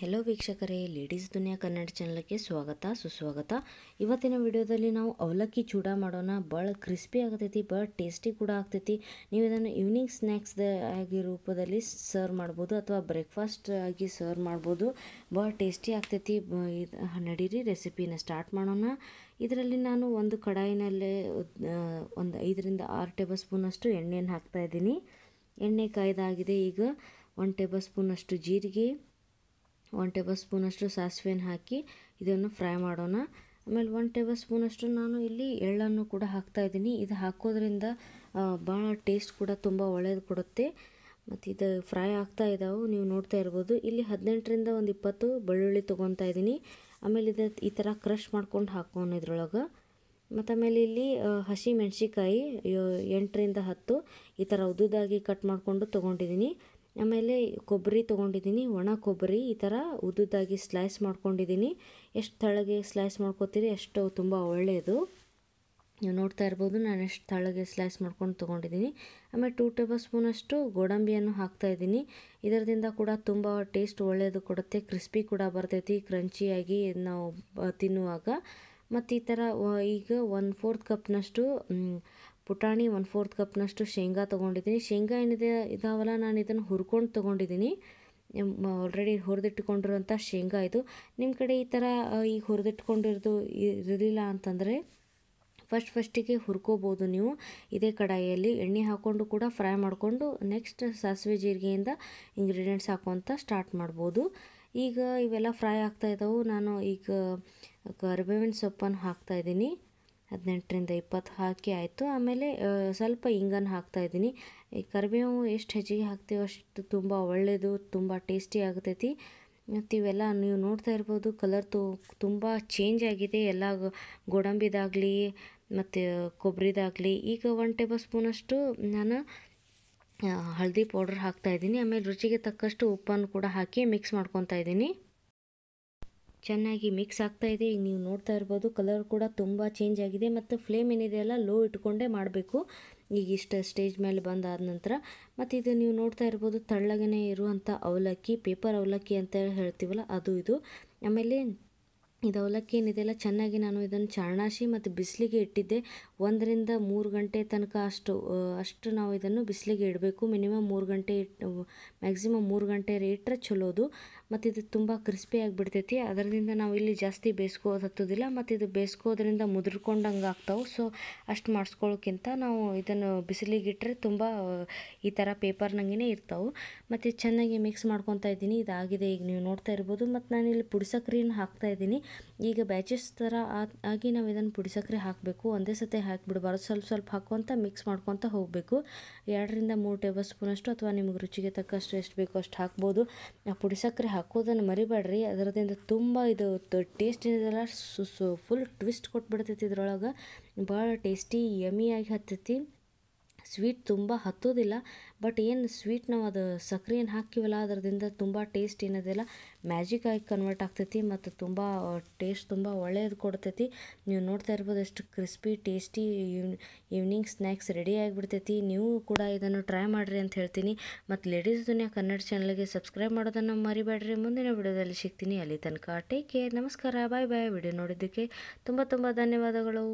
Hello ವೀಕ್ಷಕರೇ, ladies ದುನಿಯಾ ಕನ್ನಡ ಚಾನಲ್ಗೆ ಸ್ವಾಗತ ಸುಸ್ವಾಗತ. ಇವತ್ತಿನ ವಿಡಿಯೋದಲ್ಲಿ ನಾವು ಅವಲಕ್ಕಿ ಚೂಡ ಮಾಡೋಣ. ಭಾಳ ಕ್ರಿಸ್ಪಿ ಆಗ್ತೈತಿ, ಭಾಳ ಟೇಸ್ಟಿ ಕೂಡ ಆಗ್ತೈತಿ. ನೀವು ಇದನ್ನು ಈವ್ನಿಂಗ್ ಸ್ನ್ಯಾಕ್ಸ್ ಆಗಿ ರೂಪದಲ್ಲಿ ಸರ್ವ್ ಮಾಡ್ಬೋದು ಅಥವಾ ಬ್ರೇಕ್ಫಾಸ್ಟ್ ಆಗಿ ಸರ್ವ್ ಮಾಡ್ಬೋದು. ಭಾಳ ಟೇಸ್ಟಿ ಆಗ್ತೈತಿ. ನಡೀರಿ ರೆಸಿಪಿನ ಸ್ಟಾರ್ಟ್ ಮಾಡೋಣ. ಇದರಲ್ಲಿ ನಾನು ಒಂದು ಕಡಾಯಿನಲ್ಲೇ ಒಂದು 5ರಿಂದ 6 ಟೇಬಲ್ ಸ್ಪೂನಷ್ಟು ಎಣ್ಣೆಯನ್ನು ಹಾಕ್ತಾಯಿದ್ದೀನಿ. ಎಣ್ಣೆ ಕಾಯ್ದಾಗಿದೆ. ಈಗ 1 ಟೇಬಲ್ ಸ್ಪೂನಷ್ಟು ಜೀರಿಗೆ, 1 ಟೇಬಲ್ ಸ್ಪೂನಷ್ಟು ಸಾಸಿವೆಯನ್ನು ಹಾಕಿ ಇದನ್ನು ಫ್ರೈ ಮಾಡೋಣ. ಆಮೇಲೆ 1 ಟೇಬಲ್ ಸ್ಪೂನಷ್ಟು ನಾನು ಇಲ್ಲಿ ಎಳ್ಳನ್ನು ಕೂಡ ಹಾಕ್ತಾಯಿದ್ದೀನಿ. ಇದು ಹಾಕೋದ್ರಿಂದ ಭಾಳ ಟೇಸ್ಟ್ ಕೂಡ ತುಂಬ ಒಳ್ಳೆಯದು ಕೊಡುತ್ತೆ. ಮತ್ತು ಇದು ಫ್ರೈ ಆಗ್ತಾ ಇದ್ದಾವೆ, ನೀವು ನೋಡ್ತಾ ಇರ್ಬೋದು. ಇಲ್ಲಿ 18ರಿಂದ ಒಂದು 20 ಬೆಳ್ಳುಳ್ಳಿ ತೊಗೊತಾ ಇದ್ದೀನಿ. ಆಮೇಲೆ ಈ ಥರ ಕ್ರಷ್ ಮಾಡ್ಕೊಂಡು ಹಾಕೋಣ ಇದ್ರೊಳಗೆ. ಮತ್ತು ಆಮೇಲೆ ಇಲ್ಲಿ ಹಸಿ ಮೆಣಸಿಕಾಯಿ 8ರಿಂದ 10 ಈ ಥರ ಉದ್ದುದಾಗಿ ಕಟ್ ಮಾಡಿಕೊಂಡು ತೊಗೊಂಡಿದ್ದೀನಿ. ಆಮೇಲೆ ಕೊಬ್ಬರಿ ತೊಗೊಂಡಿದ್ದೀನಿ, ಒಣ ಕೊಬ್ಬರಿ ಈ ಥರ ಉದ್ದುದಾಗಿ ಸ್ಲೈಸ್ ಮಾಡ್ಕೊಂಡಿದ್ದೀನಿ. ಎಷ್ಟು ತೆಳ್ಳಗೆ ಸ್ಲೈಸ್ ಮಾಡ್ಕೊತೀರಿ ಅಷ್ಟು ತುಂಬ ಒಳ್ಳೆಯದು. ನೀವು ನೋಡ್ತಾ ಇರ್ಬೋದು ನಾನು ಎಷ್ಟು ತೆಳ್ಳಗೆ ಸ್ಲೈಸ್ ಮಾಡ್ಕೊಂಡು ತೊಗೊಂಡಿದ್ದೀನಿ. ಆಮೇಲೆ 2 ಟೇಬಲ್ ಸ್ಪೂನಷ್ಟು ಗೋಡಂಬಿಯನ್ನು ಹಾಕ್ತಾಯಿದ್ದೀನಿ. ಇದರಿಂದ ಕೂಡ ತುಂಬ ಟೇಸ್ಟ್ ಒಳ್ಳೆಯದು ಕೊಡುತ್ತೆ, ಕ್ರಿಸ್ಪಿ ಕೂಡ ಬರ್ತೈತಿ ಕ್ರಂಚಿಯಾಗಿ ನಾವು ತಿನ್ನುವಾಗ. ಮತ್ತು ಈ ಥರ ಈಗ 1/4 ಕಪ್ನಷ್ಟು ಪುಟಾಣಿ, 1/4 ಕಪ್ನಷ್ಟು ಶೇಂಗಾ ತೊಗೊಂಡಿದ್ದೀನಿ. ಶೇಂಗಾ ಏನಿದೆ ಇದಾವಲ್ಲ, ನಾನು ಇದನ್ನು ಹುರ್ಕೊಂಡು ತೊಗೊಂಡಿದ್ದೀನಿ. ಆಲ್ರೆಡಿ ಹುರಿದಿಟ್ಕೊಂಡಿರೋಂಥ ಶೇಂಗಾ ಇದು. ನಿಮ್ಮ ಕಡೆ ಈ ಥರ ಈಗ ಹುರಿದಿಟ್ಕೊಂಡಿರೋದು ಇರಲಿಲ್ಲ ಅಂತಂದರೆ ಫಸ್ಟಿಗೆ ಹುರ್ಕೋಬೋದು ನೀವು. ಇದೇ ಕಡಾಯಿಯಲ್ಲಿ ಎಣ್ಣೆ ಹಾಕ್ಕೊಂಡು ಕೂಡ ಫ್ರೈ ಮಾಡಿಕೊಂಡು ನೆಕ್ಸ್ಟ್ ಸಾಸಿವೆ ಜೀರಿಗೆಯಿಂದ ಇಂಗ್ರೀಡಿಯೆಂಟ್ಸ್ ಹಾಕೋಂತ ಸ್ಟಾರ್ಟ್ ಮಾಡ್ಬೋದು. ಈಗ ಇವೆಲ್ಲ ಫ್ರೈ ಆಗ್ತಾಯಿದ್ದಾವೆ. ನಾನು ಈಗ ಕರಿಬೇವಿನ ಸೊಪ್ಪನ್ನು ಹಾಕ್ತಾಯಿದ್ದೀನಿ. 18ರಿಂದ 20 ಹಾಕಿ ಆಯಿತು. ಆಮೇಲೆ ಸ್ವಲ್ಪ ಇಂಗನ್ನು ಹಾಕ್ತಾಯಿದ್ದೀನಿ. ಈ ಕರಿಬೇವು ಎಷ್ಟು ಹೆಚ್ಚಿಗೆ ಹಾಕ್ತೀವೋ ಅಷ್ಟು ತುಂಬ ಒಳ್ಳೆಯದು, ತುಂಬ ಟೇಸ್ಟಿ ಆಗ್ತೈತಿ. ಮತ್ತು ಇವೆಲ್ಲ ನೀವು ನೋಡ್ತಾ ಇರ್ಬೋದು, ಕಲರ್ ತುಂಬ ಚೇಂಜ್ ಆಗಿದೆ. ಎಲ್ಲ ಗೋಡಂಬಿದಾಗಲಿ ಮತ್ತು ಕೊಬ್ಬರಿದಾಗಲಿ. ಈಗ 1 ಟೇಬಲ್ ಸ್ಪೂನಷ್ಟು ನಾನು ಹಳದಿ ಪೌಡ್ರ್ ಹಾಕ್ತಾಯಿದ್ದೀನಿ. ಆಮೇಲೆ ರುಚಿಗೆ ತಕ್ಕಷ್ಟು ಉಪ್ಪನ್ನು ಕೂಡ ಹಾಕಿ ಮಿಕ್ಸ್ ಮಾಡ್ಕೊತಾ ಇದ್ದೀನಿ. ಚೆನ್ನಾಗಿ ಮಿಕ್ಸ್ ಆಗ್ತಾಯಿದೆ. ಈಗ ನೀವು ನೋಡ್ತಾ ಇರ್ಬೋದು, ಕಲರ್ ಕೂಡ ತುಂಬ ಚೇಂಜ್ ಆಗಿದೆ. ಮತ್ತು ಫ್ಲೇಮ್ ಏನಿದೆಯಲ್ಲ ಲೋ ಇಟ್ಕೊಂಡೇ ಮಾಡಬೇಕು. ಈಗ ಇಷ್ಟು ಸ್ಟೇಜ್ ಮೇಲೆ ಬಂದಾದ ನಂತರ ಮತ್ತು ಇದು ನೀವು ನೋಡ್ತಾ ಇರ್ಬೋದು, ತೆಳ್ಳಗನೆ ಇರುವಂಥ ಅವಲಕ್ಕಿ, ಪೇಪರ್ ಅವಲಕ್ಕಿ ಅಂತ ಹೇಳ್ತೀವಲ್ಲ ಅದು ಇದು. ಆಮೇಲೆ ಇದು ಅವಲಕ್ಕಿ ಏನಿದೆಯಲ್ಲ, ಚೆನ್ನಾಗಿ ನಾನು ಇದನ್ನು ಚಾರಣಾಸಿ ಮತ್ತು ಬಿಸಿಲಿಗೆ ಇಟ್ಟಿದ್ದೆ. 1ರಿಂದ 3 ಗಂಟೆ ತನಕ ಅಷ್ಟು ನಾವು ಇದನ್ನು ಬಿಸಿಲಿಗೆ ಇಡಬೇಕು. ಮಿನಿಮಮ್ 3 ಗಂಟೆ ಮ್ಯಾಕ್ಸಿಮಮ್ 3 ಗಂಟೆ ಇಟ್ಟರೆ ಚಲೋದು. ಮತ್ತು ಇದು ತುಂಬ ಕ್ರಿಸ್ಪಿ ಆಗಿಬಿಡ್ತೈತಿ. ಅದರಿಂದ ನಾವು ಇಲ್ಲಿ ಜಾಸ್ತಿ ಬೇಯಿಸ್ಕೋದು ಹತ್ತೋದಿಲ್ಲ. ಮತ್ತು ಇದು ಬೇಯಿಸ್ಕೋದ್ರಿಂದ ಮುದ್ರಕೊಂಡಂಗೆ ಆಗ್ತಾವೆ. ಸೊ ಅಷ್ಟು ಮಾಡಿಸ್ಕೊಳ್ಳೋಕ್ಕಿಂತ ನಾವು ಇದನ್ನು ಬಿಸಿಲಿಗೆ ಇಟ್ಟರೆ ತುಂಬ ಈ ಥರ ಪೇಪರ್ನಂಗೆ ಇರ್ತಾವೆ. ಮತ್ತು ಚೆನ್ನಾಗಿ ಮಿಕ್ಸ್ ಮಾಡ್ಕೊತಾ ಇದ್ದೀನಿ. ಇದಾಗಿದೆ ಈಗ ನೀವು ನೋಡ್ತಾ ಇರ್ಬೋದು. ಮತ್ತು ನಾನಿಲ್ಲಿ ಪುಡಿ ಸಕ್ಕರೆನ ಹಾಕ್ತಾಯಿದ್ದೀನಿ. ಈಗ ಬ್ಯಾಚಸ್ ಥರ ಆಗಿ ನಾವು ಇದನ್ನು ಪುಡಿ ಸಕ್ಕರೆ ಹಾಕಬೇಕು. ಒಂದೇ ಸತಿ ಹಾಕಿಬಿಡ್ಬಾರ್ದು, ಸ್ವಲ್ಪ ಸ್ವಲ್ಪ ಹಾಕ್ಕೊತ ಮಿಕ್ಸ್ ಮಾಡ್ಕೊತ ಹೋಗಬೇಕು. 2ರಿಂದ 3 ಟೇಬಲ್ ಸ್ಪೂನಷ್ಟು ಅಥವಾ ನಿಮಗೆ ರುಚಿಗೆ ತಕ್ಕಷ್ಟು ಎಷ್ಟು ಬೇಕೋ ಅಷ್ಟು ಹಾಕ್ಬೋದು. ಆ ಪುಡಿ ಸಕ್ಕರೆ ಹಾಕೋದನ್ನು ಮರಿಬೇಡ್ರಿ. ಅದರದಿಂದ ತುಂಬ ಇದು ಟೇಸ್ಟ್ ಏನಿದೆಲ್ಲ ಫುಲ್ ಟ್ವಿಸ್ಟ್ ಕೊಟ್ಬಿಡ್ತೈತಿ. ಇದ್ರೊಳಗೆ ಭಾಳ ಟೇಸ್ಟಿ ಯಮಿಯಾಗಿ ಹತ್ತೈತಿ. ಸ್ವೀಟ್ ತುಂಬ ಹತ್ತೋದಿಲ್ಲ, ಬಟ್ ಏನು ಸ್ವೀಟ್ ನಾವು ಅದು ಸಕ್ಕರೆ ಏನು ಹಾಕಿವಲ್ಲ ಅದರದಿಂದ ತುಂಬ ಟೇಸ್ಟ್ ಏನದೆಲ್ಲ ಮ್ಯಾಜಿಕ್ ಆಗಿ ಕನ್ವರ್ಟ್ ಆಗ್ತೈತಿ. ಮತ್ತು ತುಂಬ ಟೇಸ್ಟ್ ತುಂಬ ಒಳ್ಳೆಯದು ಕೊಡ್ತೈತಿ. ನೀವು ನೋಡ್ತಾ ಇರ್ಬೋದು ಎಷ್ಟು crispy tasty evening snacks ready ಆಗಿಬಿಡ್ತೈತಿ. ನೀವು ಕೂಡ ಇದನ್ನು ಟ್ರೈ ಮಾಡಿರಿ ಅಂತ ಹೇಳ್ತೀನಿ. ಮತ್ತು ಲೇಡೀಸ್ ದುನಿಯಾ ಕನ್ನಡ ಚಾನಲ್ಗೆ ಸಬ್ಸ್ಕ್ರೈಬ್ ಮಾಡೋದನ್ನು ಮರಿಬೇಡ್ರಿ. ಮುಂದಿನ ವಿಡಿಯೋದಲ್ಲಿ ಸಿಗ್ತೀನಿ. ಅಲ್ಲಿ ತನಕ ಟೇಕ್ ಕೇರ್, ನಮಸ್ಕಾರ, ಬಾಯ್ ಬಾಯ್. ವಿಡಿಯೋ ನೋಡಿದ್ದಕ್ಕೆ ತುಂಬ ಧನ್ಯವಾದಗಳು.